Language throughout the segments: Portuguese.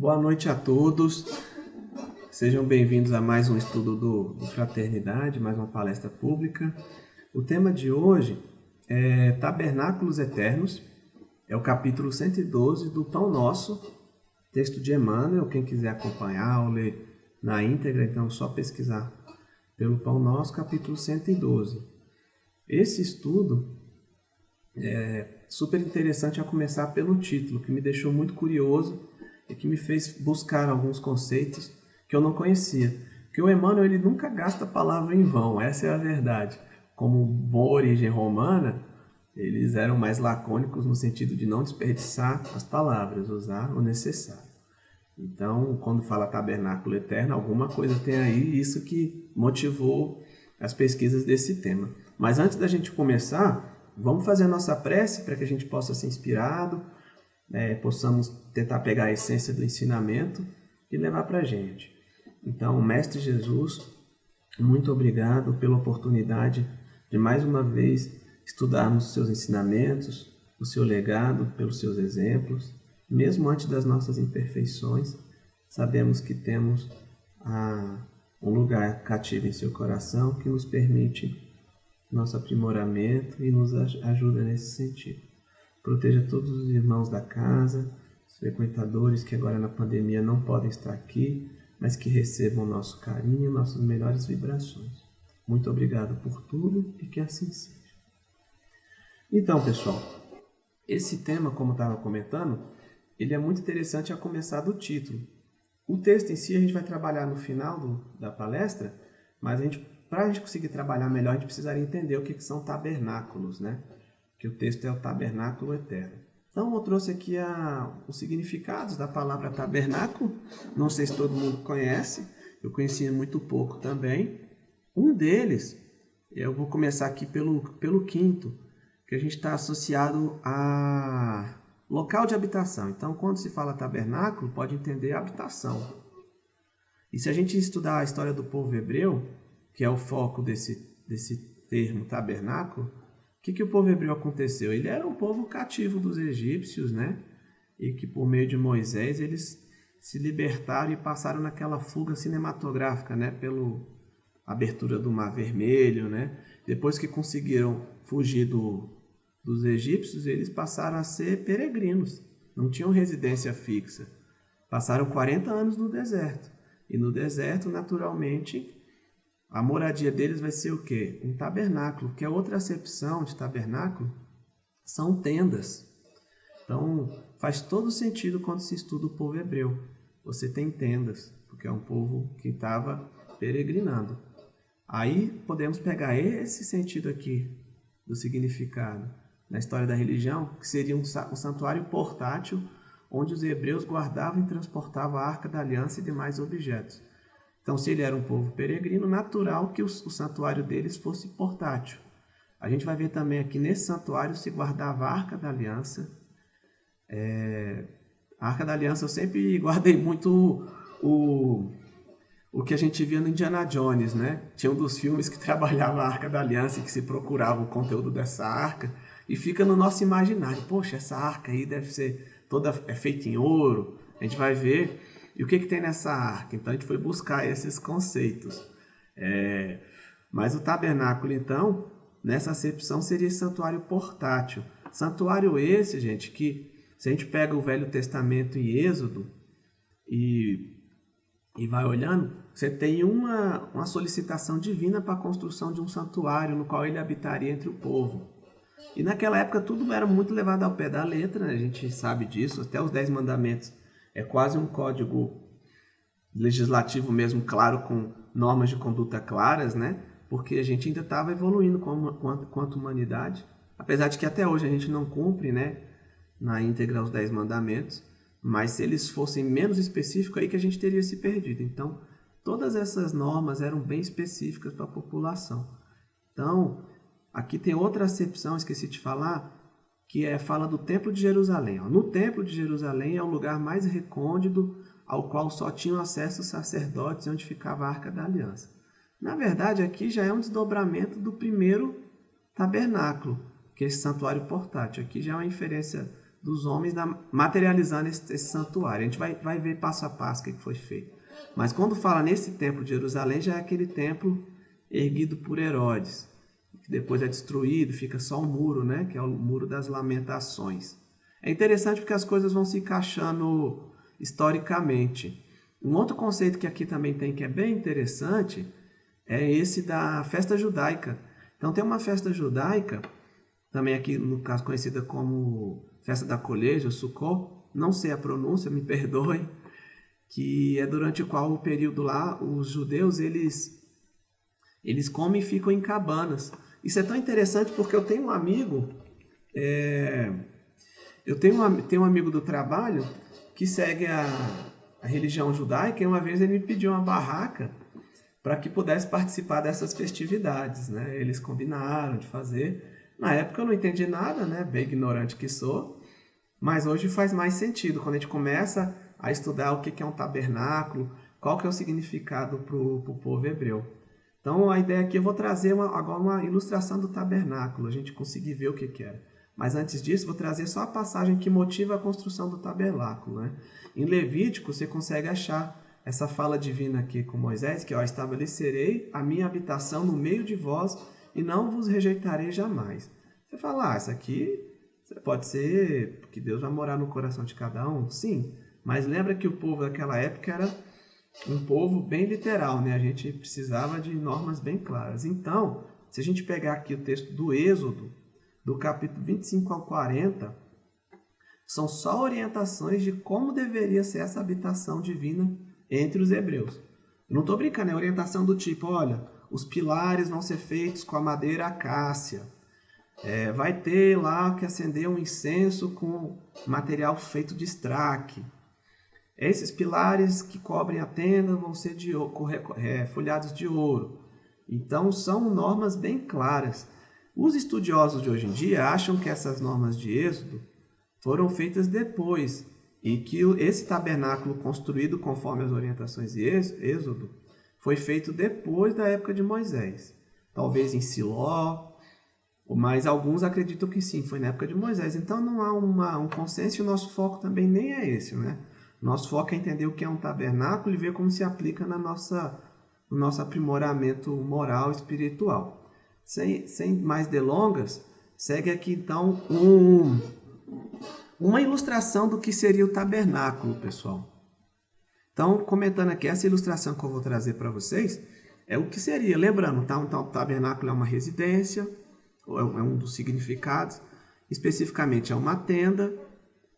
Boa noite a todos, sejam bem-vindos a mais um estudo do Fraternidade, mais uma palestra pública. O tema de hoje é Tabernáculos Eternos, é o capítulo 112 do Pão Nosso, texto de Emmanuel. Quem quiser acompanhar ou ler na íntegra, então é só pesquisar pelo Pão Nosso, capítulo 112. Esse estudo é super interessante a começar pelo título, que me deixou muito curioso e que me fez buscar alguns conceitos que eu não conhecia. Porque o Emmanuel ele nunca gasta a palavra em vão, essa é a verdade. Como boa origem romana, eles eram mais lacônicos no sentido de não desperdiçar as palavras, usar o necessário. Então, quando fala tabernáculo eterno, alguma coisa tem aí, isso que motivou as pesquisas desse tema. Mas antes da gente começar, vamos fazer a nossa prece para que a gente possa ser inspirado, possamos tentar pegar a essência do ensinamento e levar para a gente. Então, Mestre Jesus, muito obrigado pela oportunidade de mais uma vez estudarmos os seus ensinamentos, o seu legado, pelos seus exemplos. Mesmo antes das nossas imperfeições, sabemos que temos um lugar cativo em seu coração que nos permite nosso aprimoramento e nos ajuda nesse sentido. Proteja todos os irmãos da casa, os frequentadores que agora na pandemia não podem estar aqui, mas que recebam nosso carinho, nossas melhores vibrações. Muito obrigado por tudo e que assim seja. Então, pessoal, esse tema, como eu estava comentando, ele é muito interessante a começar do título. O texto em si a gente vai trabalhar no final da palestra, mas para a gente conseguir trabalhar melhor, a gente precisaria entender o que são tabernáculos, né? Que o texto é o tabernáculo eterno. Então eu trouxe aqui os significados da palavra tabernáculo. Não sei se todo mundo conhece, eu conhecia muito pouco também. Um deles, eu vou começar aqui pelo quinto, que a gente está associado a local de habitação. Então, quando se fala tabernáculo, pode entender habitação. E se a gente estudar a história do povo hebreu, que é o foco desse termo tabernáculo, o que o povo hebreu aconteceu? Ele era um povo cativo dos egípcios, né? E que por meio de Moisés eles se libertaram e passaram naquela fuga cinematográfica, né? Pela abertura do Mar Vermelho, né? Depois que conseguiram fugir dos egípcios, eles passaram a ser peregrinos. Não tinham residência fixa. Passaram 40 anos no deserto. E no deserto, naturalmente, a moradia deles vai ser o quê? Um tabernáculo, que é outra acepção de tabernáculo, são tendas. Então, faz todo sentido quando se estuda o povo hebreu. Você tem tendas, porque é um povo que estava peregrinando. Aí podemos pegar esse sentido aqui do significado na história da religião, que seria um santuário portátil, onde os hebreus guardavam e transportavam a Arca da Aliança e demais objetos. Então, se ele era um povo peregrino, natural que o santuário deles fosse portátil. A gente vai ver também aqui nesse santuário se guardava a Arca da Aliança. A Arca da Aliança eu sempre guardei muito o que a gente via no Indiana Jones, né? Tinha um dos filmes que trabalhava a Arca da Aliança e que se procurava o conteúdo dessa arca. E fica no nosso imaginário. Poxa, essa arca aí deve ser toda feita em ouro. A gente vai ver. E o que tem nessa arca? Então a gente foi buscar esses conceitos. Mas o tabernáculo, então, nessa acepção, seria esse santuário portátil. Santuário esse, gente, que se a gente pega o Velho Testamento em Êxodo e vai olhando, você tem uma solicitação divina para a construção de um santuário no qual ele habitaria entre o povo. E naquela época tudo era muito levado ao pé da letra, né? A gente sabe disso, até os 10 mandamentos é quase um código legislativo mesmo, claro, com normas de conduta claras, né? Porque a gente ainda estava evoluindo quanto humanidade, apesar de que até hoje a gente não cumpre, né, na íntegra os 10 mandamentos, mas se eles fossem menos específicos, aí que a gente teria se perdido. Então, todas essas normas eram bem específicas para a população. Então, aqui tem outra acepção, esqueci de falar, que fala do Templo de Jerusalém. No Templo de Jerusalém é o lugar mais recôndito ao qual só tinham acesso os sacerdotes, onde ficava a Arca da Aliança. Na verdade, aqui já é um desdobramento do primeiro tabernáculo, que é esse santuário portátil. Aqui já é uma inferência dos homens materializando esse santuário. A gente vai ver passo a passo o que foi feito. Mas quando fala nesse templo de Jerusalém, já é aquele templo erguido por Herodes, que depois é destruído, fica só um muro, né? Que é o Muro das Lamentações. É interessante porque as coisas vão se encaixando historicamente. Um outro conceito que aqui também tem, que é bem interessante, é esse da festa judaica. Então tem uma festa judaica, também aqui no caso conhecida como festa da colheita, o Sukkot, não sei a pronúncia, me perdoe, que é durante o qual o período lá, os judeus, eles comem e ficam em cabanas. Isso é tão interessante porque eu tenho um amigo, tenho um amigo do trabalho que segue a religião judaica, e uma vez ele me pediu uma barraca para que pudesse participar dessas festividades, né? Eles combinaram de fazer. Na época eu não entendi nada, né? Bem ignorante que sou, mas hoje faz mais sentido quando a gente começa a estudar o que é um tabernáculo, qual que é o significado para o povo hebreu. Então a ideia aqui, eu vou trazer agora uma ilustração do tabernáculo, a gente conseguir ver o que era. Mas antes disso, vou trazer só a passagem que motiva a construção do tabernáculo, né? Em Levítico, você consegue achar essa fala divina aqui com Moisés, que estabelecerei a minha habitação no meio de vós e não vos rejeitarei jamais. Você fala, isso aqui pode ser que Deus vai morar no coração de cada um? Sim, mas lembra que o povo daquela época era um povo bem literal, né? A gente precisava de normas bem claras. Então, se a gente pegar aqui o texto do Êxodo, do capítulo 25 ao 40, são só orientações de como deveria ser essa habitação divina entre os hebreus. Eu não estou brincando, é orientação do tipo, olha, os pilares vão ser feitos com a madeira acácia, vai ter lá que acender um incenso com material feito de estraque. Esses pilares que cobrem a tenda vão ser folhados de ouro. Então, são normas bem claras. Os estudiosos de hoje em dia acham que essas normas de Êxodo foram feitas depois e que esse tabernáculo construído conforme as orientações de Êxodo foi feito depois da época de Moisés. Talvez em Siló, mas alguns acreditam que sim, foi na época de Moisés. Então não há um consenso e o nosso foco também nem é esse, né? Nosso foco é entender o que é um tabernáculo e ver como se aplica no nosso aprimoramento moral e espiritual. Sem mais delongas, segue aqui então uma ilustração do que seria o tabernáculo, pessoal. Então, comentando aqui, essa ilustração que eu vou trazer para vocês é o que seria. Lembrando, o tabernáculo é uma residência, é um dos significados, especificamente é uma tenda,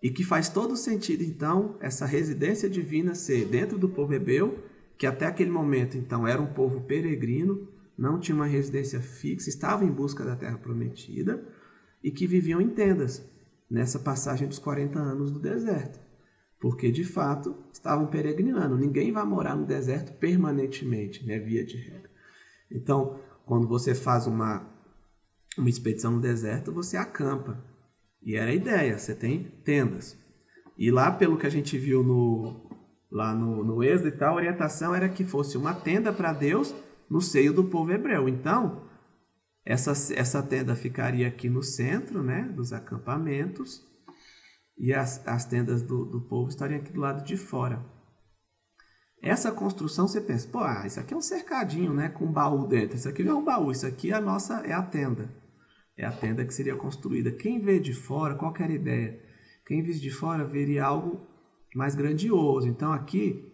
e que faz todo sentido, então, essa residência divina ser dentro do povo hebreu, que até aquele momento, então, era um povo peregrino, não tinha uma residência fixa, estava em busca da terra prometida, e que viviam em tendas, nessa passagem dos 40 anos do deserto. Porque, de fato, estavam peregrinando. Ninguém vai morar no deserto permanentemente, né, via de regra. Então, quando você faz uma expedição no deserto, você acampa. E era a ideia, você tem tendas. E lá, pelo que a gente viu no Êxodo e tal, a orientação era que fosse uma tenda para Deus no seio do povo hebreu. Então, essa tenda ficaria aqui no centro, né, dos acampamentos, e as tendas do povo estariam aqui do lado de fora. Essa construção, você pensa, isso aqui é um cercadinho, né, com um baú dentro. Isso aqui não é um baú, isso aqui é a tenda. É a tenda que seria construída. Quem vê de fora, qual que era a ideia? Quem vê de fora veria algo mais grandioso. Então aqui,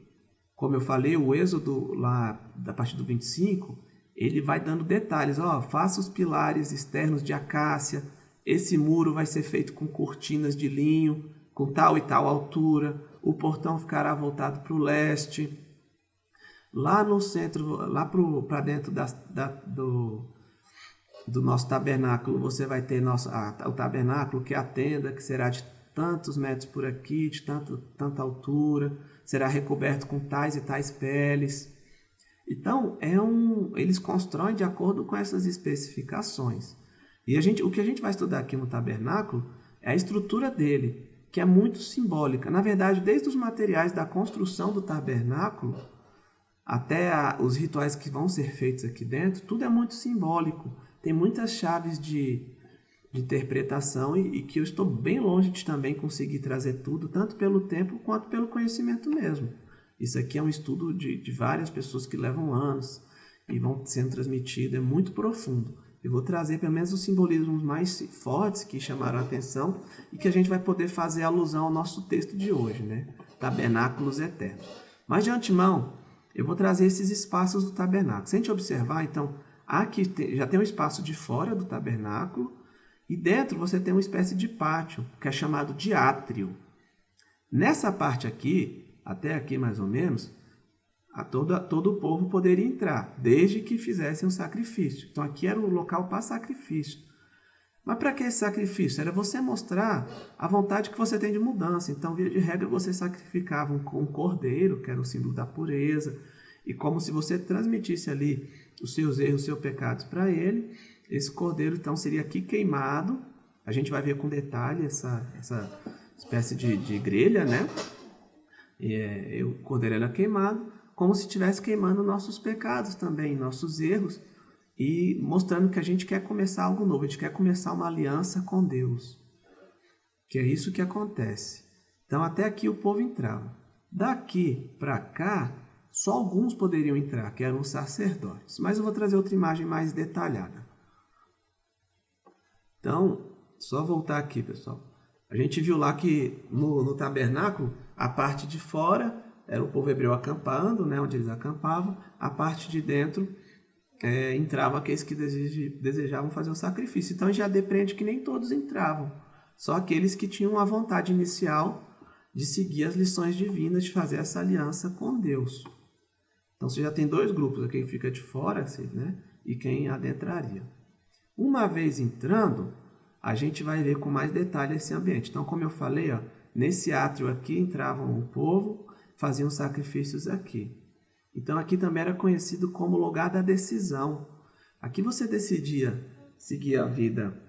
como eu falei, o Êxodo, lá da partir do 25, ele vai dando detalhes. Faça os pilares externos de acácia, esse muro vai ser feito com cortinas de linho, com tal e tal altura, o portão ficará voltado para o leste. Lá no centro, lá para dentro do nosso tabernáculo, você vai ter o tabernáculo, que é a tenda, que será de tantos metros por aqui, de tanta altura, será recoberto com tais e tais peles. Então, eles constroem de acordo com essas especificações. E o que a gente vai estudar aqui no tabernáculo é a estrutura dele, que é muito simbólica. Na verdade, desde os materiais da construção do tabernáculo até os rituais que vão ser feitos aqui dentro, tudo é muito simbólico. Tem muitas chaves de de interpretação e que eu estou bem longe de também conseguir trazer tudo, tanto pelo tempo quanto pelo conhecimento mesmo. Isso aqui é um estudo de várias pessoas que levam anos e vão sendo transmitido, é muito profundo. Eu vou trazer pelo menos os simbolismos mais fortes que chamaram a atenção e que a gente vai poder fazer alusão ao nosso texto de hoje, né? Tabernáculos eternos. Mas de antemão, eu vou trazer esses espaços do tabernáculo. Se a gente observar, então, aqui já tem um espaço de fora do tabernáculo e dentro você tem uma espécie de pátio, que é chamado de átrio. Nessa parte aqui, até aqui mais ou menos, todo o povo poderia entrar, desde que fizessem um sacrifício. Então aqui era o local para sacrifício. Mas para que esse sacrifício? Era você mostrar a vontade que você tem de mudança. Então, via de regra, você sacrificava um cordeiro, que era o símbolo da pureza, e como se você transmitisse ali os seus erros, os seus pecados para ele. Esse cordeiro, então, seria aqui queimado. A gente vai ver com detalhe essa espécie de grelha, né? E o cordeiro era queimado, como se estivesse queimando nossos pecados também, nossos erros, e mostrando que a gente quer começar algo novo, a gente quer começar uma aliança com Deus. Que é isso que acontece. Então, até aqui o povo entrava. Daqui para cá, só alguns poderiam entrar, que eram os sacerdotes. Mas eu vou trazer outra imagem mais detalhada. Então, só voltar aqui, pessoal. A gente viu lá que no tabernáculo, a parte de fora era o povo hebreu acampando, né, onde eles acampavam. A parte de dentro entravam aqueles que desejavam fazer o sacrifício. Então já depreende que nem todos entravam. Só aqueles que tinham a vontade inicial de seguir as lições divinas, de fazer essa aliança com Deus. Então você já tem dois grupos, quem fica de fora, né, e quem adentraria. Uma vez entrando, a gente vai ver com mais detalhe esse ambiente. Então, como eu falei, nesse átrio aqui entravam o povo, faziam sacrifícios aqui. Então, aqui também era conhecido como lugar da decisão. Aqui você decidia seguir a vida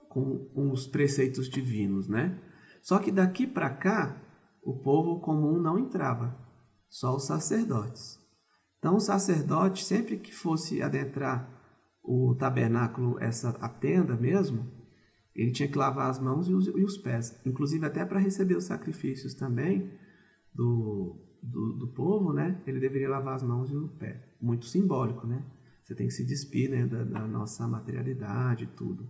com os preceitos divinos, né? Só que daqui para cá, o povo comum não entrava, só os sacerdotes. Então, o sacerdote, sempre que fosse adentrar o tabernáculo, a tenda mesmo, ele tinha que lavar as mãos e os pés. Inclusive, até para receber os sacrifícios também do povo, né? Ele deveria lavar as mãos e o pé. Muito simbólico, né? Você tem que se despir, né, da nossa materialidade e tudo.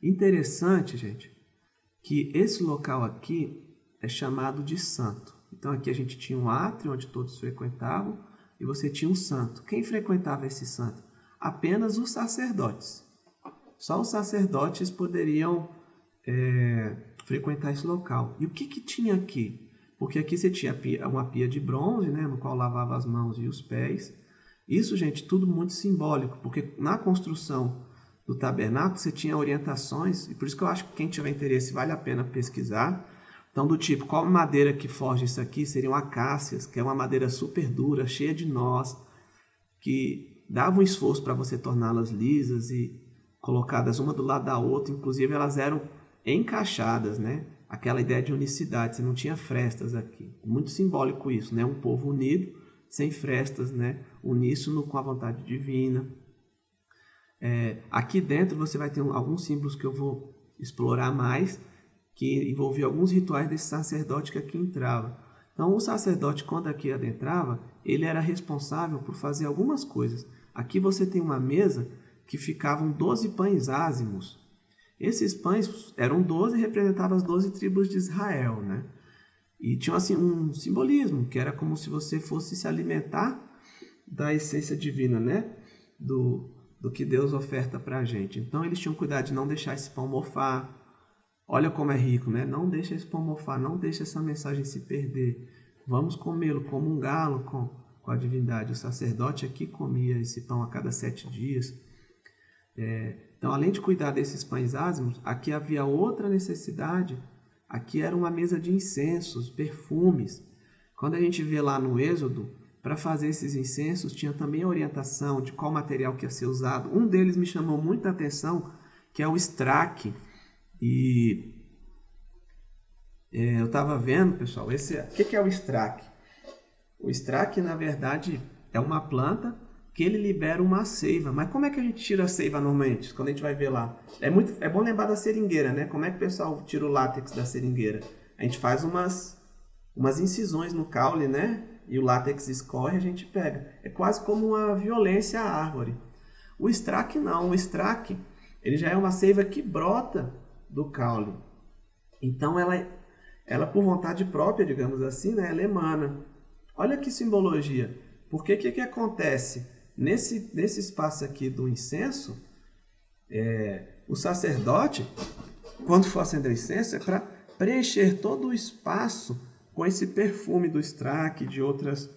Interessante, gente, que esse local aqui é chamado de santo. Então, aqui a gente tinha um átrio onde todos frequentavam e você tinha um santo. Quem frequentava esse santo? Apenas os sacerdotes. Só os sacerdotes poderiam frequentar esse local. E o que tinha aqui? Porque aqui você tinha uma pia de bronze, né, no qual lavava as mãos e os pés. Isso, gente, tudo muito simbólico, porque na construção do tabernáculo você tinha orientações, e por isso que eu acho que quem tiver interesse vale a pena pesquisar. Então, do tipo, qual madeira que forja isso aqui? Seriam acácias, que é uma madeira super dura, cheia de nós, que dava um esforço para você torná-las lisas e colocadas uma do lado da outra. Inclusive, elas eram encaixadas, né? Aquela ideia de unicidade, você não tinha frestas aqui. Muito simbólico isso, né? Um povo unido, sem frestas, né? Uníssono com a vontade divina. Aqui dentro você vai ter alguns símbolos que eu vou explorar mais, que envolvia alguns rituais desse sacerdote que aqui entrava. Então, o sacerdote, quando aqui adentrava, ele era responsável por fazer algumas coisas. Aqui você tem uma mesa que ficavam 12 pães ázimos. Esses pães eram 12 e representavam as 12 tribos de Israel, né? E tinham assim, um simbolismo, que era como se você fosse se alimentar da essência divina, né? Do que Deus oferta para a gente. Então, eles tinham cuidado de não deixar esse pão mofar. Olha como é rico, né? Não deixa esse pão mofar, não deixa essa mensagem se perder. Vamos comê-lo, comungá-lo com a divindade. O sacerdote aqui comia esse pão a cada 7 dias. Então, além de cuidar desses pães ázimos, aqui havia outra necessidade. Aqui era uma mesa de incensos, perfumes. Quando a gente vê lá no Êxodo, para fazer esses incensos, tinha também a orientação de qual material que ia ser usado. Um deles me chamou muita atenção, que é o estraque. E eu estava vendo, pessoal, o que é o estraque? O estraque, na verdade, é uma planta que ele libera uma seiva. Mas como é que a gente tira a seiva normalmente? Quando a gente vai ver lá. É bom lembrar da seringueira, né? Como é que o pessoal tira o látex da seringueira? A gente faz umas incisões no caule, né? E o látex escorre, a gente pega. É quase como uma violência à árvore. O estraque não. O estraque, ele já é uma seiva que brota do caule. Então ela por vontade própria, digamos assim, né? Ela emana. Olha que simbologia. Porque o que acontece? Nesse espaço aqui do incenso, o sacerdote, quando for acender o incenso, é para preencher todo o espaço com esse perfume do estraque e de outras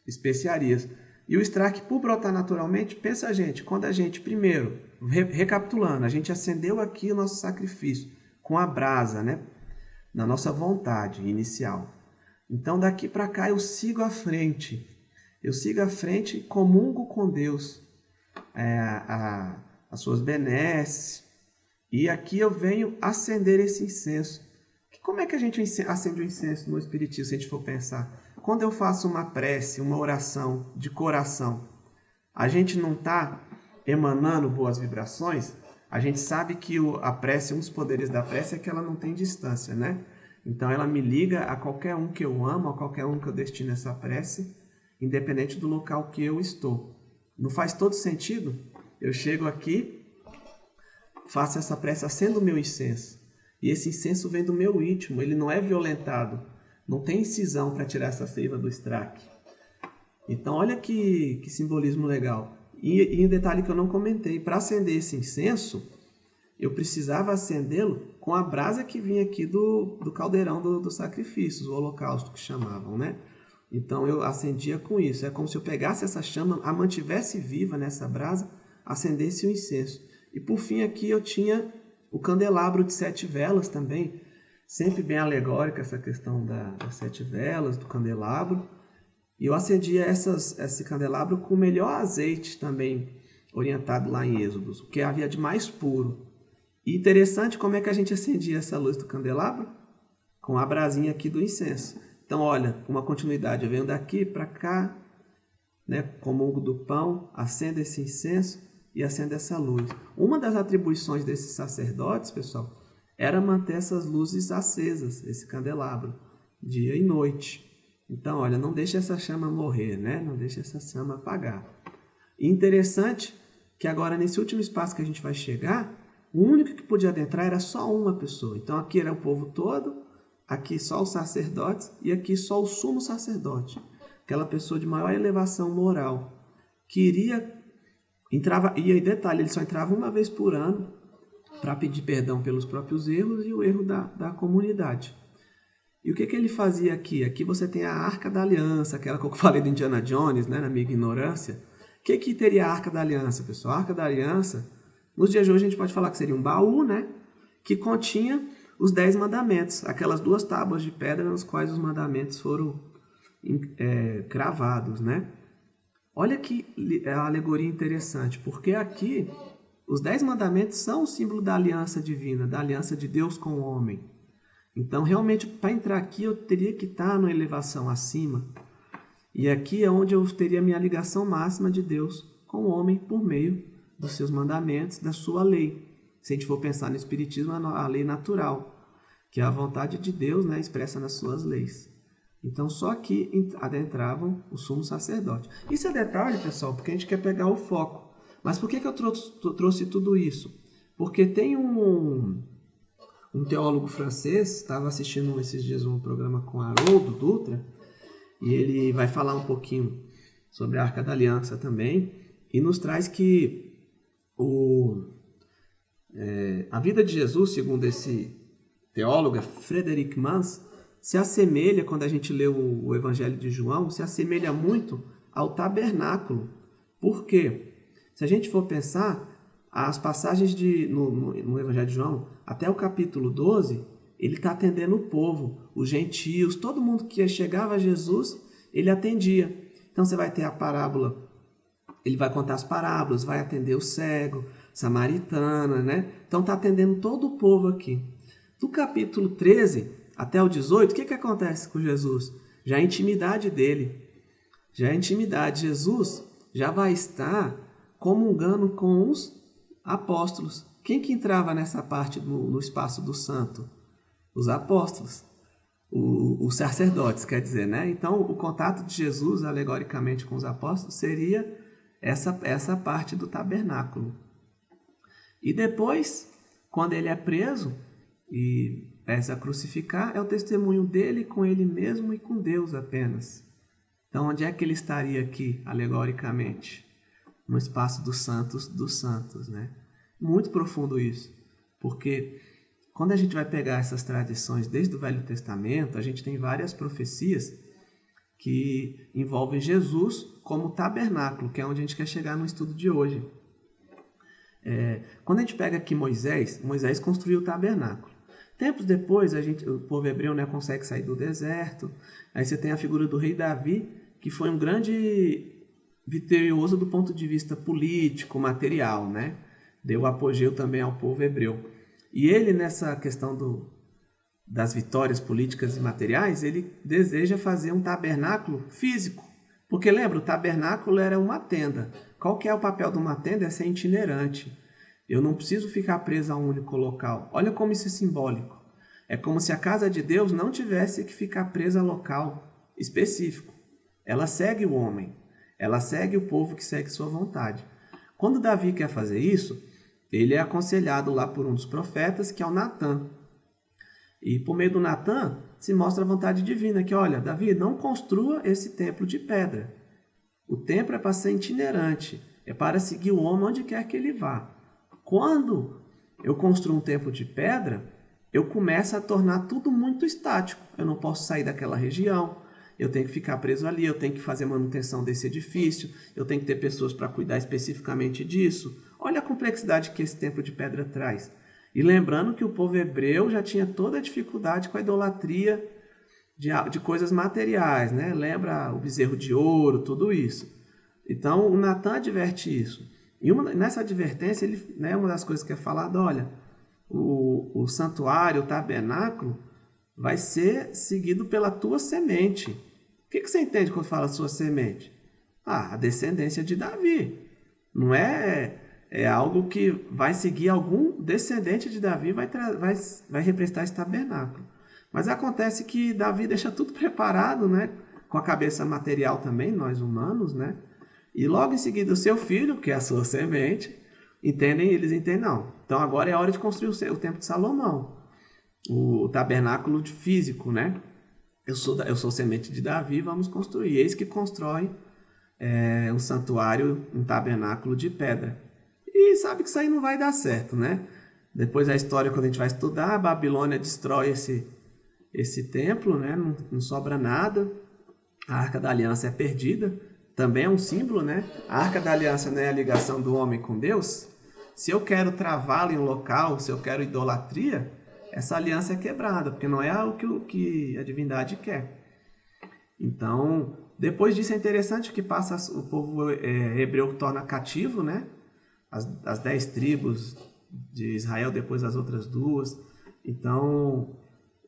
especiarias. E o estraque, por brotar naturalmente, pensa a gente, quando a gente, primeiro, recapitulando, a gente acendeu aqui o nosso sacrifício com a brasa, né? Na nossa vontade inicial. Então, daqui para cá, eu sigo à frente. Eu sigo à frente e comungo com Deus, as suas benesses. E aqui eu venho acender esse incenso. Como é que a gente acende o incenso no Espiritismo, se a gente for pensar? Quando eu faço uma prece, uma oração de coração, a gente não está emanando boas vibrações? A gente sabe que a prece, um dos poderes da prece é que ela não tem distância, né? Então ela me liga a qualquer um que eu amo, a qualquer um que eu destino essa prece, independente do local que eu estou. Não faz todo sentido? Eu chego aqui, faço essa prece, acendo o meu incenso. E esse incenso vem do meu íntimo, ele não é violentado. Não tem incisão para tirar essa seiva do estraque. Então olha que simbolismo legal. E um detalhe que eu não comentei, para acender esse incenso, eu precisava acendê-lo com a brasa que vinha aqui do caldeirão dos sacrifícios, o holocausto que chamavam, né? Então eu acendia com isso. É como se eu pegasse essa chama, a mantivesse viva nessa brasa, acendesse o incenso. E por fim aqui eu tinha o candelabro de 7 velas também, sempre bem alegórica essa questão das 7 velas, do candelabro. E eu acendia esse candelabro com o melhor azeite também, orientado lá em Êxodos, o que havia de mais puro. E interessante como é que a gente acendia essa luz do candelabro? Com a brasinha aqui do incenso. Então, olha, uma continuidade, eu venho daqui para cá, né, comungo do pão, acendo esse incenso e acendo essa luz. Uma das atribuições desses sacerdotes, pessoal, era manter essas luzes acesas, esse candelabro, dia e noite. Então, olha, não deixe essa chama morrer, né? Não deixe essa chama apagar. E interessante que agora, nesse último espaço que a gente vai chegar, o único que podia adentrar era só uma pessoa. Então, aqui era o povo todo, aqui só os sacerdotes e aqui só o sumo sacerdote, aquela pessoa de maior elevação moral, que entrava, e aí detalhe, ele só entrava uma vez por ano para pedir perdão pelos próprios erros e o erro da comunidade. E o que ele fazia aqui? Aqui você tem a Arca da Aliança, aquela que eu falei do Indiana Jones, né, na minha ignorância. O que teria a Arca da Aliança, pessoal? A Arca da Aliança, nos dias de hoje a gente pode falar que seria um baú, né, que continha os 10 mandamentos, aquelas 2 tábuas de pedra nas quais os mandamentos foram cravados, né? Olha que alegoria interessante, porque aqui os 10 mandamentos são o símbolo da aliança divina, da aliança de Deus com o homem. Então, realmente, para entrar aqui, eu teria que estar numa elevação acima. E aqui é onde eu teria minha ligação máxima de Deus com o homem por meio dos seus mandamentos, da sua lei. Se a gente for pensar no Espiritismo, a lei natural, que é a vontade de Deus, né, expressa nas suas leis. Então, só aqui adentravam o sumo sacerdote. Isso é detalhe, pessoal, porque a gente quer pegar o foco. Mas por que eu trouxe tudo isso? Porque tem um teólogo francês, estava assistindo esses dias um programa com Haroldo Dutra, e ele vai falar um pouquinho sobre a Arca da Aliança também, e nos traz que a vida de Jesus, segundo esse teólogo, Frederic Mans, se assemelha, quando a gente lê o Evangelho de João, se assemelha muito ao tabernáculo. Por quê? Se a gente for pensar, as passagens no Evangelho de João, até o capítulo 12, ele está atendendo o povo, os gentios, todo mundo que chegava a Jesus, ele atendia. Então você vai ter a parábola, ele vai contar as parábolas, vai atender o cego, samaritana, né? Então está atendendo todo o povo aqui. Do capítulo 13 até o 18, o que acontece com Jesus? Já é a intimidade dele. Já é a intimidade. Jesus, já vai estar comungando com os apóstolos. Quem que entrava nessa parte no espaço do santo? Os apóstolos, os sacerdotes, quer dizer, né? Então, o contato de Jesus, alegoricamente, com os apóstolos, seria essa parte do tabernáculo. E depois, quando ele é preso e pesa a crucificar, é o testemunho dele com ele mesmo e com Deus apenas. Então, onde é que ele estaria aqui, alegoricamente? No espaço dos santos, né? Muito profundo isso, porque quando a gente vai pegar essas tradições desde o Velho Testamento, a gente tem várias profecias que envolvem Jesus como tabernáculo, que é onde a gente quer chegar no estudo de hoje. Quando a gente pega aqui Moisés construiu o tabernáculo. Tempos depois, o povo hebreu, né, consegue sair do deserto. Aí você tem a figura do rei Davi, que foi um grande vitorioso do ponto de vista político, material, né? Deu apogeu também ao povo hebreu. E ele, nessa questão das vitórias políticas e materiais, ele deseja fazer um tabernáculo físico. Porque lembra, o tabernáculo era uma tenda. Qual que é o papel de uma tenda? É ser itinerante. Eu não preciso ficar preso a um único local. Olha como isso é simbólico. É como se a casa de Deus não tivesse que ficar presa a local específico. Ela segue o homem. Ela segue o povo que segue sua vontade. Quando Davi quer fazer isso, ele é aconselhado lá por um dos profetas, que é o Natã. E por meio do Natã se mostra a vontade divina, que olha, Davi, não construa esse templo de pedra. O templo é para ser itinerante, é para seguir o homem onde quer que ele vá. Quando eu construo um templo de pedra, eu começo a tornar tudo muito estático. Eu não posso sair daquela região, eu tenho que ficar preso ali, eu tenho que fazer manutenção desse edifício, eu tenho que ter pessoas para cuidar especificamente disso. Olha a complexidade que esse templo de pedra traz. E lembrando que o povo hebreu já tinha toda a dificuldade com a idolatria de coisas materiais, né? Lembra o bezerro de ouro, tudo isso. Então, o Natã adverte isso. E nessa advertência, uma das coisas que é falado, olha, o santuário, o tabernáculo, vai ser seguido pela tua semente. O que você entende quando fala sua semente? A descendência de Davi. Não é algo que vai seguir algum descendente de Davi, vai representar esse tabernáculo. Mas acontece que Davi deixa tudo preparado, né? Com a cabeça material também, nós humanos, né? E logo em seguida o seu filho, que é a sua semente, eles entendem, não. Então agora é a hora de construir o templo de Salomão. O tabernáculo físico, né? Eu sou semente de Davi, vamos construir. Eis que constrói um santuário, um tabernáculo de pedra. E sabe que isso aí não vai dar certo, né? Depois a história, quando a gente vai estudar, a Babilônia destrói esse templo, né? Não sobra nada. A Arca da Aliança é perdida. Também é um símbolo, né? A Arca da Aliança não é a ligação do homem com Deus. Se eu quero travá-la em um local, se eu quero idolatria, essa aliança é quebrada, porque não é o que a divindade quer. Então, depois disso é interessante que o povo hebreu torna cativo, né? As 10 tribos de Israel, depois as outras 2. Então,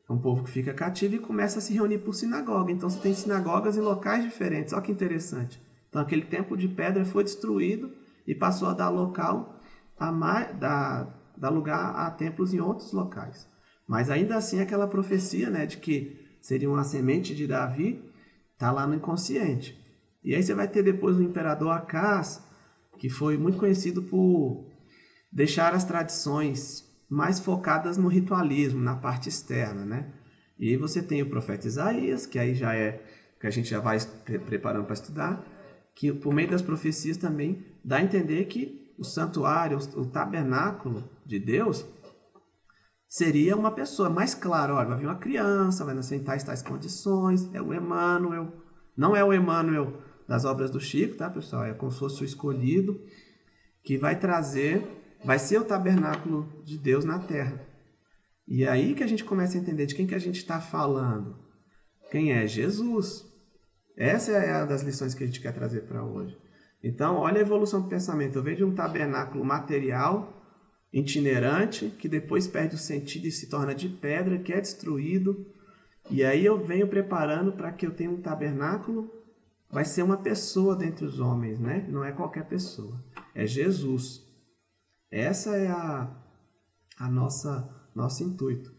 é um povo que fica cativo e começa a se reunir por sinagoga. Então, você tem sinagogas em locais diferentes. Olha que interessante. Então, aquele templo de pedra foi destruído e passou a dar dar lugar a templos em outros locais. Mas ainda assim, aquela profecia, né, de que seria uma semente de Davi, está lá no inconsciente. E aí você vai ter depois o imperador Acaz, que foi muito conhecido por deixar as tradições mais focadas no ritualismo, na parte externa, né? E aí você tem o profeta Isaías, que aí já é que a gente já vai preparando para estudar, que por meio das profecias também dá a entender que o santuário, o tabernáculo de Deus seria uma pessoa mais clara. Olha, vai vir uma criança, vai nascer em tais condições, é o Emmanuel. Não é o Emmanuel das obras do Chico, tá, pessoal? É como se fosse o escolhido, que vai ser o tabernáculo de Deus na Terra. E é aí que a gente começa a entender de quem que a gente está falando. Quem é? Jesus. Essa é uma das lições que a gente quer trazer para hoje. Então, olha a evolução do pensamento. Eu vejo de um tabernáculo material, itinerante, que depois perde o sentido e se torna de pedra, que é destruído. E aí eu venho preparando para que eu tenha um tabernáculo vai ser uma pessoa dentre os homens, né? Não é qualquer pessoa, é Jesus. Essa é a nosso intuito.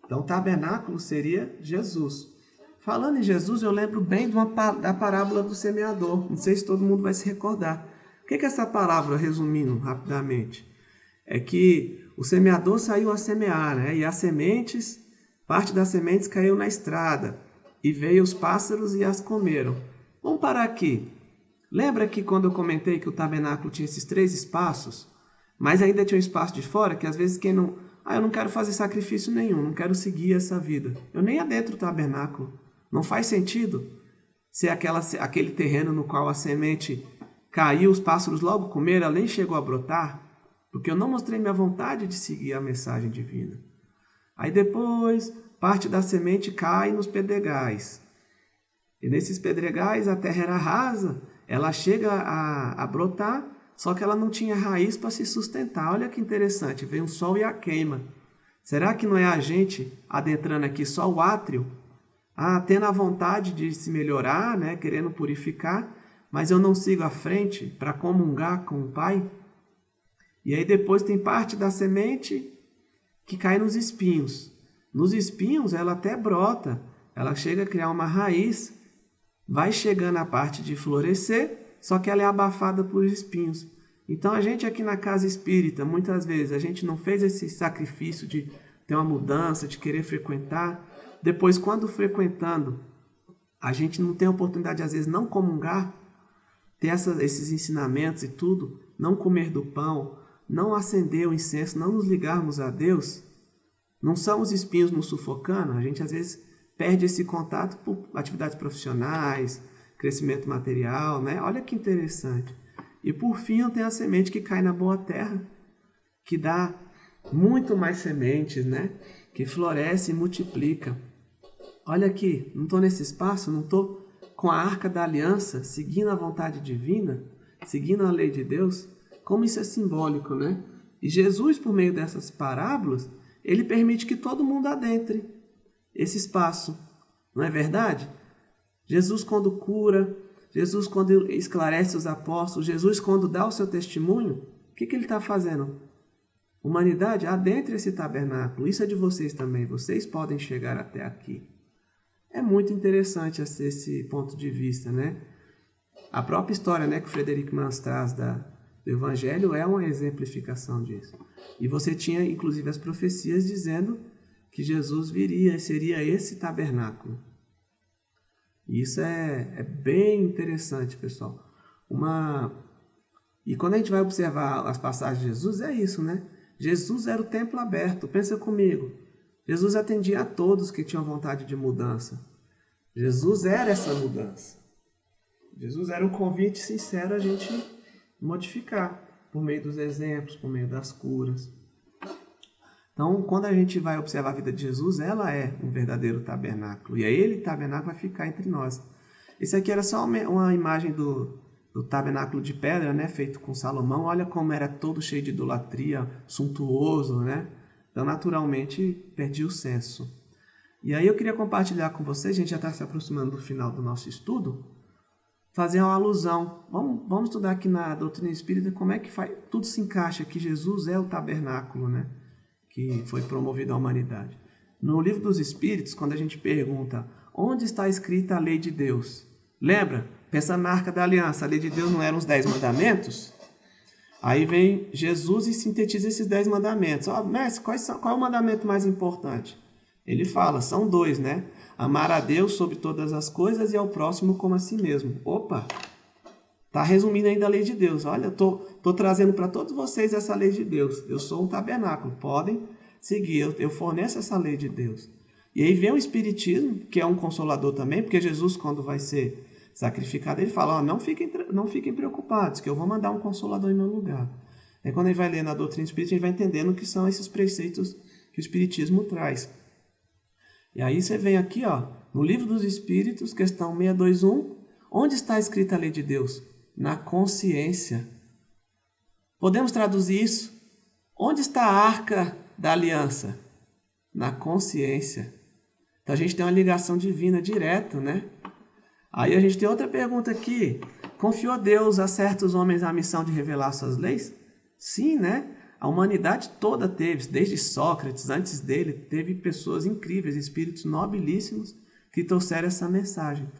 Então, o tabernáculo seria Jesus. Falando em Jesus, eu lembro bem da parábola do semeador. Não sei se todo mundo vai se recordar. O que é essa parábola, resumindo rapidamente? É que o semeador saiu a semear, né? E as sementes, parte das sementes caiu na estrada. E veio os pássaros e as comeram. Vamos parar aqui. Lembra que quando eu comentei que o tabernáculo tinha esses 3 espaços, mas ainda tinha um espaço de fora, que às vezes quem não... eu não quero fazer sacrifício nenhum, não quero seguir essa vida. Eu nem adentro o tabernáculo. Não faz sentido ser aquele terreno no qual a semente caiu, os pássaros logo comeram, ela nem chegou a brotar, porque eu não mostrei minha vontade de seguir a mensagem divina. Aí depois, parte da semente cai nos pedregais. E nesses pedregais a terra era rasa, ela chega a brotar, só que ela não tinha raiz para se sustentar. Olha que interessante, vem o sol e a queima. Será que não é a gente adentrando aqui só o átrio? Tendo a vontade de se melhorar, né, querendo purificar, mas eu não sigo à frente para comungar com o Pai? E aí depois tem parte da semente que cai nos espinhos. Nos espinhos ela até brota, ela chega a criar uma raiz, vai chegando a parte de florescer, só que ela é abafada por espinhos. Então a gente aqui na casa espírita, muitas vezes a gente não fez esse sacrifício de ter uma mudança, de querer frequentar. Depois, quando frequentando, a gente não tem a oportunidade, às vezes, não comungar, ter esses ensinamentos e tudo, não comer do pão, não acender o incenso, não nos ligarmos a Deus, não são os espinhos nos sufocando, a gente às vezes perde esse contato por atividades profissionais, crescimento material, né? Olha que interessante. E por fim, tem a semente que cai na boa terra, que dá muito mais sementes, né? Que floresce e multiplica. Olha aqui, não estou nesse espaço, não estou com a arca da aliança, seguindo a vontade divina, seguindo a lei de Deus. Como isso é simbólico, né? E Jesus, por meio dessas parábolas, ele permite que todo mundo adentre esse espaço. Não é verdade? Jesus, quando cura, Jesus, quando esclarece os apóstolos, Jesus, quando dá o seu testemunho, o que ele está fazendo? Humanidade, adentre esse tabernáculo. Isso é de vocês também. Vocês podem chegar até aqui. É muito interessante esse ponto de vista, né? A própria história, né, que o Frederic Mans traz do Evangelho é uma exemplificação disso. E você tinha, inclusive, as profecias dizendo que Jesus viria e seria esse tabernáculo. E isso é bem interessante, pessoal. E quando a gente vai observar as passagens de Jesus, é isso, né? Jesus era o templo aberto. Pensa comigo. Jesus atendia a todos que tinham vontade de mudança. Jesus era essa mudança. Jesus era um convite sincero a gente modificar por meio dos exemplos, por meio das curas. Então, quando a gente vai observar a vida de Jesus, ela é um verdadeiro tabernáculo. E aí, ele, tabernáculo, vai ficar entre nós. Esse aqui era só uma imagem do tabernáculo de pedra, né, feito com Salomão. Olha como era todo cheio de idolatria, suntuoso, né? Então, naturalmente, perdi o senso. E aí eu queria compartilhar com vocês, a gente já está se aproximando do final do nosso estudo, fazer uma alusão. Vamos estudar aqui na doutrina espírita como é que tudo se encaixa, que Jesus é o tabernáculo, né, que foi promovido à humanidade. No Livro dos Espíritos, quando a gente pergunta onde está escrita a lei de Deus, lembra? Pensa na Arca da Aliança, a lei de Deus não eram os 10 mandamentos? Aí vem Jesus e sintetiza esses 10 mandamentos. Mestre, qual é o mandamento mais importante? Ele fala, são 2, né? Amar a Deus sobre todas as coisas e ao próximo como a si mesmo. Opa! Está resumindo ainda a lei de Deus. Olha, estou trazendo para todos vocês essa lei de Deus. Eu sou um tabernáculo, podem seguir, eu forneço essa lei de Deus. E aí vem o Espiritismo, que é um consolador também, porque Jesus, quando vai ser sacrificado, ele fala, não fiquem preocupados, que eu vou mandar um consolador em meu lugar. Aí quando ele vai ler na doutrina espírita, a gente vai entendendo o que são esses preceitos que o Espiritismo traz. E aí você vem aqui, no Livro dos Espíritos, questão 621, onde está escrita a lei de Deus? Na consciência. Podemos traduzir isso? Onde está a Arca da Aliança? Na consciência. Então a gente tem uma ligação divina direta, né? Aí a gente tem outra pergunta aqui. Confiou Deus a certos homens a missão de revelar suas leis? Sim, né? A humanidade toda teve, desde Sócrates, antes dele, teve pessoas incríveis, espíritos nobilíssimos que trouxeram essa mensagem.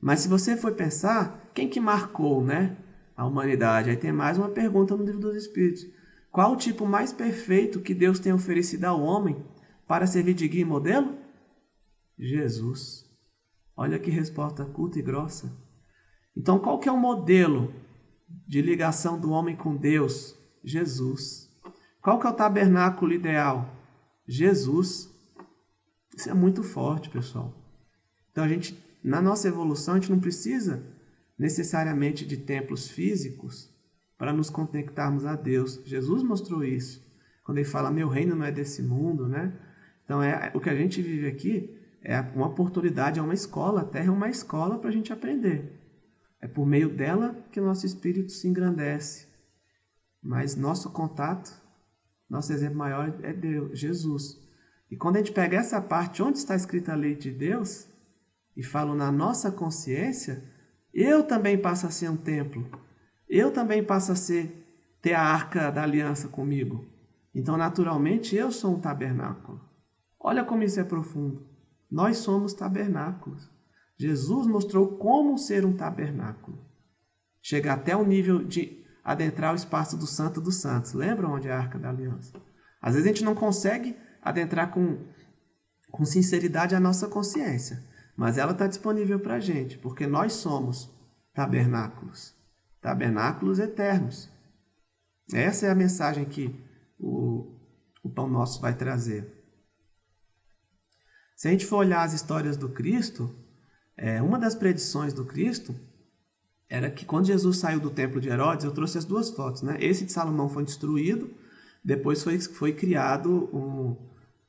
Mas se você for pensar, quem que marcou, né, a humanidade? Aí tem mais uma pergunta no Livro dos Espíritos. Qual o tipo mais perfeito que Deus tem oferecido ao homem para servir de guia e modelo? Jesus. Olha que resposta curta e grossa. Então, qual que é o modelo de ligação do homem com Deus? Jesus. Qual que é o tabernáculo ideal? Jesus. Isso é muito forte, pessoal. Então, na nossa evolução, a gente não precisa necessariamente de templos físicos para nos conectarmos a Deus. Jesus mostrou isso. Quando ele fala, meu reino não é desse mundo, né? Então, o que a gente vive aqui é uma oportunidade, é uma escola. A Terra é uma escola para a gente aprender. É por meio dela que nosso espírito se engrandece. Mas nosso contato, nosso exemplo maior é Deus, Jesus. E quando a gente pega essa parte, onde está escrita a lei de Deus, e falo na nossa consciência, eu também passo a ser um templo. Eu também passo a ter a arca da aliança comigo. Então, naturalmente, eu sou um tabernáculo. Olha como isso é profundo. Nós somos tabernáculos. Jesus mostrou como ser um tabernáculo. Chega até o nível de adentrar o espaço do Santo dos Santos. Lembram onde é a Arca da Aliança? Às vezes a gente não consegue adentrar com sinceridade a nossa consciência, mas ela está disponível para a gente, porque nós somos tabernáculos, tabernáculos eternos. Essa é a mensagem que o Pão Nosso vai trazer. Se a gente for olhar as histórias do Cristo, uma das predições do Cristo era que quando Jesus saiu do templo de Herodes, eu trouxe as duas fotos, né? Esse de Salomão foi destruído, depois foi criado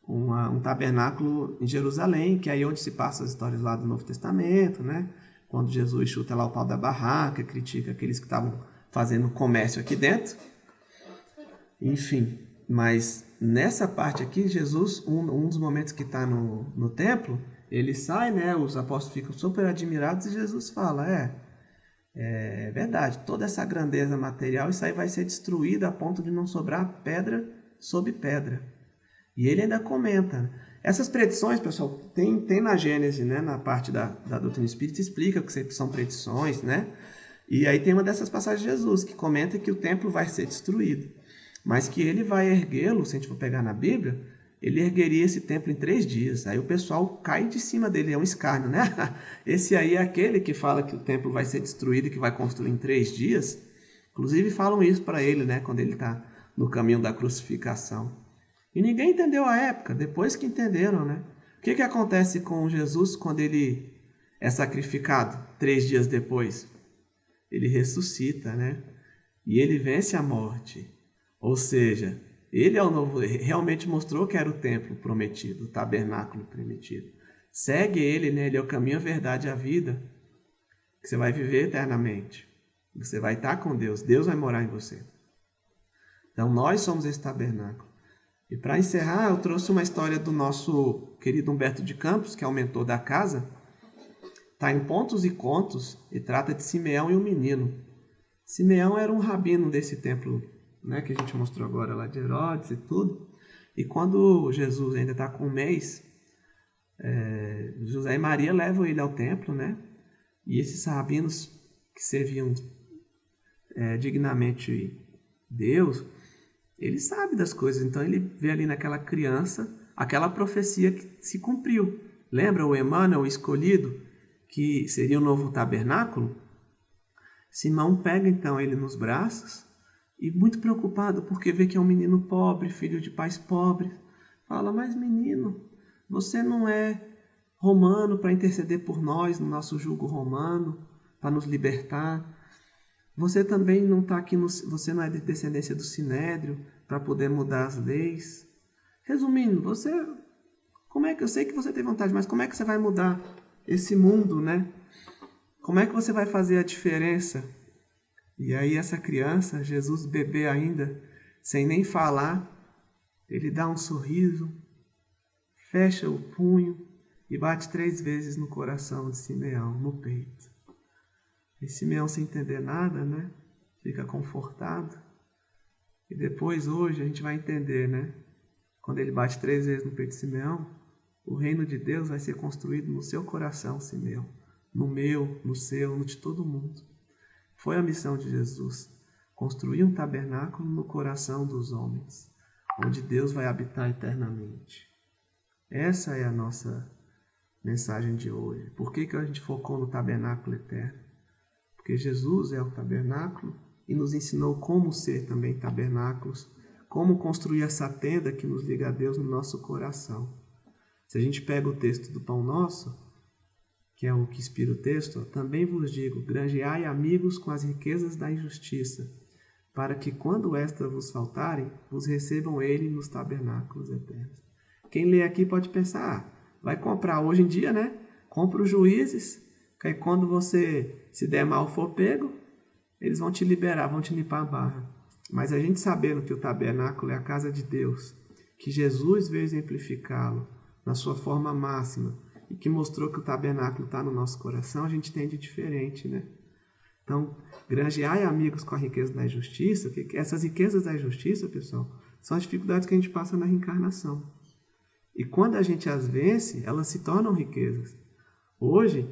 um tabernáculo em Jerusalém, que é aí onde se passa as histórias lá do Novo Testamento, né? Quando Jesus chuta lá o pau da barraca, critica aqueles que estavam fazendo comércio aqui dentro. Enfim, mas nessa parte aqui, Jesus, um dos momentos que está no templo, ele sai, né? Os apóstolos ficam super admirados e Jesus fala, é verdade, toda essa grandeza material, isso aí vai ser destruído a ponto de não sobrar pedra sobre pedra. E ele ainda comenta. Essas predições, pessoal, tem na Gênesis, né? Na parte da doutrina espírita, explica que são predições, né? E aí tem uma dessas passagens de Jesus, que comenta que o templo vai ser destruído, mas que ele vai erguê-lo, se a gente for pegar na Bíblia, ele ergueria esse templo em 3 dias. Aí o pessoal cai de cima dele, é um escárnio, né? Esse aí é aquele que fala que o templo vai ser destruído e que vai construir em 3 dias. Inclusive falam isso para ele, né? Quando ele está no caminho da crucificação. E ninguém entendeu a época, depois que entenderam, né? O que acontece com Jesus quando ele é sacrificado 3 dias depois? Ele ressuscita, né? E ele vence a morte. Ou seja, ele é o novo, realmente mostrou que era o templo prometido, o tabernáculo prometido. Segue ele, né? Ele é o caminho, a verdade e a vida, que você vai viver eternamente. Você vai estar com Deus, Deus vai morar em você. Então nós somos esse tabernáculo. E para encerrar, eu trouxe uma história do nosso querido Humberto de Campos, que é o mentor da casa. Está em Pontos e Contos e trata de Simeão e o menino. Simeão era um rabino desse templo, né, que a gente mostrou agora lá de Herodes e tudo. E quando Jesus ainda está com 1 mês, José e Maria levam ele ao templo, né? E esses rabinos que serviam dignamente Deus, ele sabe das coisas. Então ele vê ali naquela criança aquela profecia que se cumpriu. Lembra o Emmanuel, o escolhido, que seria o novo tabernáculo? Simão pega então ele nos braços e muito preocupado porque vê que é um menino pobre, filho de pais pobres. Fala, mas menino, você não é romano para interceder por nós no nosso jugo romano, para nos libertar. Você também não está aqui, você não é de descendência do Sinédrio para poder mudar as leis. Resumindo, eu sei que você tem vontade, mas como é que você vai mudar esse mundo, né? Como é que você vai fazer a diferença? E aí essa criança, Jesus bebê ainda, sem nem falar, ele dá um sorriso, fecha o punho e bate 3 vezes no coração de Simeão, no peito. E Simeão, sem entender nada, né? Fica confortado. E depois, hoje, a gente vai entender, né? Quando ele bate 3 vezes no peito de Simeão, o reino de Deus vai ser construído no seu coração, Simeão. No meu, no seu, no de todo mundo. Foi a missão de Jesus. Construir um tabernáculo no coração dos homens, onde Deus vai habitar eternamente. Essa é a nossa mensagem de hoje. Por que a gente focou no tabernáculo eterno? Porque Jesus é o tabernáculo e nos ensinou como ser também tabernáculos, como construir essa tenda que nos liga a Deus no nosso coração. Se a gente pega o texto do Pão Nosso, que é o que inspira o texto, também vos digo, granjeai amigos com as riquezas da injustiça, para que quando estas vos faltarem, vos recebam ele nos tabernáculos eternos. Quem lê aqui pode pensar, vai comprar hoje em dia, né? Compra os juízes, que aí quando você se der mal for pego, eles vão te liberar, vão te limpar a barra. Mas a gente sabendo que o tabernáculo é a casa de Deus, que Jesus veio exemplificá-lo na sua forma máxima e que mostrou que o tabernáculo está no nosso coração, a gente entende diferente, né? Então, granjeai amigos com a riqueza da injustiça. Essas riquezas da injustiça, pessoal, são as dificuldades que a gente passa na reencarnação. E quando a gente as vence, elas se tornam riquezas. Hoje,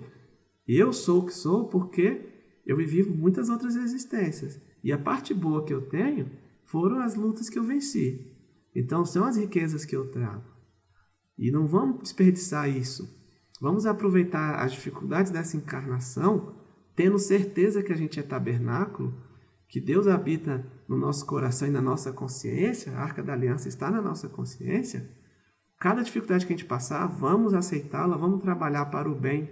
eu sou o que sou porque eu vivi muitas outras existências. E a parte boa que eu tenho foram as lutas que eu venci. Então, são as riquezas que eu trago. E não vamos desperdiçar isso. Vamos aproveitar as dificuldades dessa encarnação, tendo certeza que a gente é tabernáculo, que Deus habita no nosso coração e na nossa consciência, a Arca da Aliança está na nossa consciência. Cada dificuldade que a gente passar, vamos aceitá-la, vamos trabalhar para o bem.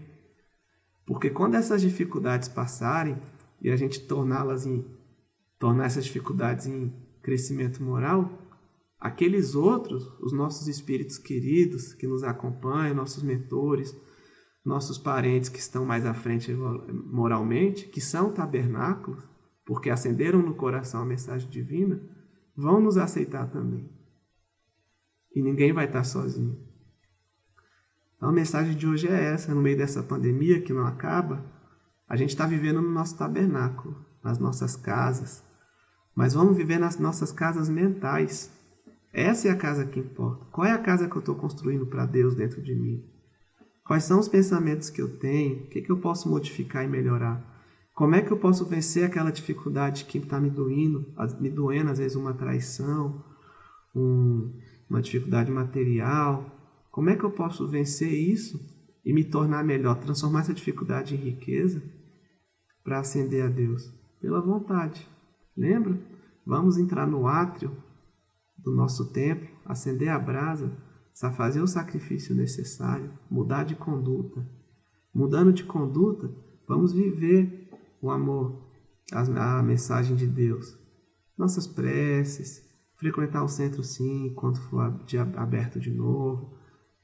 Porque quando essas dificuldades passarem e a gente tornar essas dificuldades em crescimento moral, aqueles outros, os nossos espíritos queridos que nos acompanham, nossos mentores, nossos parentes que estão mais à frente moralmente, que são tabernáculos, porque acenderam no coração a mensagem divina, vão nos aceitar também. E ninguém vai estar sozinho. Então a mensagem de hoje é essa, no meio dessa pandemia que não acaba, a gente está vivendo no nosso tabernáculo, nas nossas casas, mas vamos viver nas nossas casas mentais. Essa é a casa que importa. Qual é a casa que eu estou construindo para Deus dentro de mim? Quais são os pensamentos que eu tenho? O que eu posso modificar e melhorar? Como é que eu posso vencer aquela dificuldade que está me doendo, às vezes uma traição, uma dificuldade material? Como é que eu posso vencer isso e me tornar melhor, transformar essa dificuldade em riqueza para ascender a Deus? Pela vontade. Lembra? Vamos entrar no átrio do nosso templo, acender a brasa, fazer o sacrifício necessário, mudar de conduta. Mudando de conduta, vamos viver o amor, a mensagem de Deus. Nossas preces, frequentar o centro sim, quando for aberto de novo,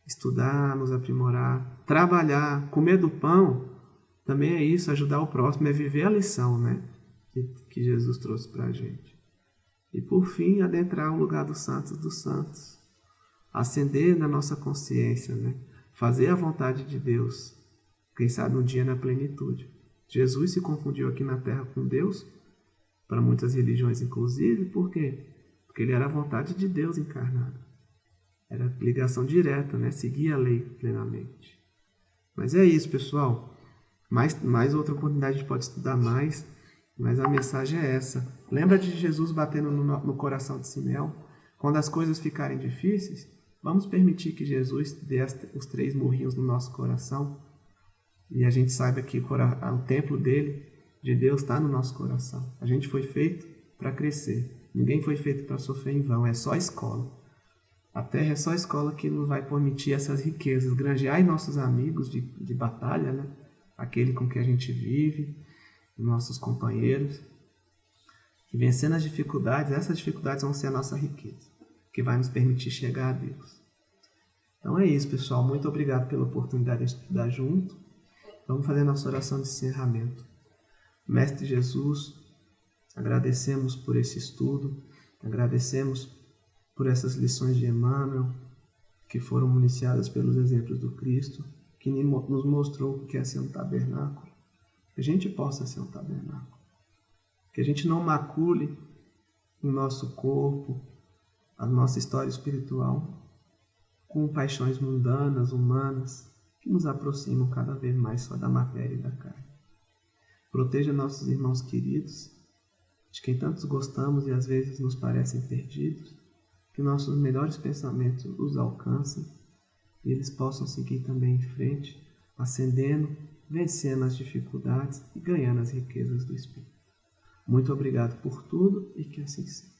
estudar, nos aprimorar, trabalhar, comer do pão, também é isso, ajudar o próximo, é viver a lição, né, que Jesus trouxe para a gente. E por fim, adentrar o lugar dos santos, acender na nossa consciência, né, fazer a vontade de Deus, quem sabe um dia na plenitude. Jesus se confundiu aqui na terra com Deus, para muitas religiões inclusive, por quê? Porque ele era a vontade de Deus encarnada. Era ligação direta, né? Seguia a lei plenamente. Mas é isso, pessoal. Mais outra oportunidade a gente pode estudar mais, mas a mensagem é essa. Lembra de Jesus batendo no coração de Simeão? Quando as coisas ficarem difíceis, vamos permitir que Jesus dê os 3 murrinhos no nosso coração e a gente saiba que o templo dele, de Deus, está no nosso coração. A gente foi feito para crescer. Ninguém foi feito para sofrer em vão. É só escola. A terra é só a escola que nos vai permitir essas riquezas. Granjear nossos amigos de batalha, né? Aquele com que a gente vive, nossos companheiros. E vencendo as dificuldades, essas dificuldades vão ser a nossa riqueza, que vai nos permitir chegar a Deus. Então é isso, pessoal. Muito obrigado pela oportunidade de estudar junto. Vamos fazer nossa oração de encerramento. Mestre Jesus, agradecemos por esse estudo, agradecemos por essas lições de Emmanuel, que foram municiadas pelos exemplos do Cristo. que nos mostrou o que é ser um tabernáculo, que a gente possa ser um tabernáculo. Que a gente não macule o nosso corpo, a nossa história espiritual, com paixões mundanas, humanas, que nos aproximam cada vez mais só da matéria e da carne. Proteja nossos irmãos queridos, de quem tantos gostamos e às vezes nos parecem perdidos, que nossos melhores pensamentos os alcancem e eles possam seguir também em frente, ascendendo, vencendo as dificuldades e ganhando as riquezas do Espírito. Muito obrigado por tudo e que assim seja.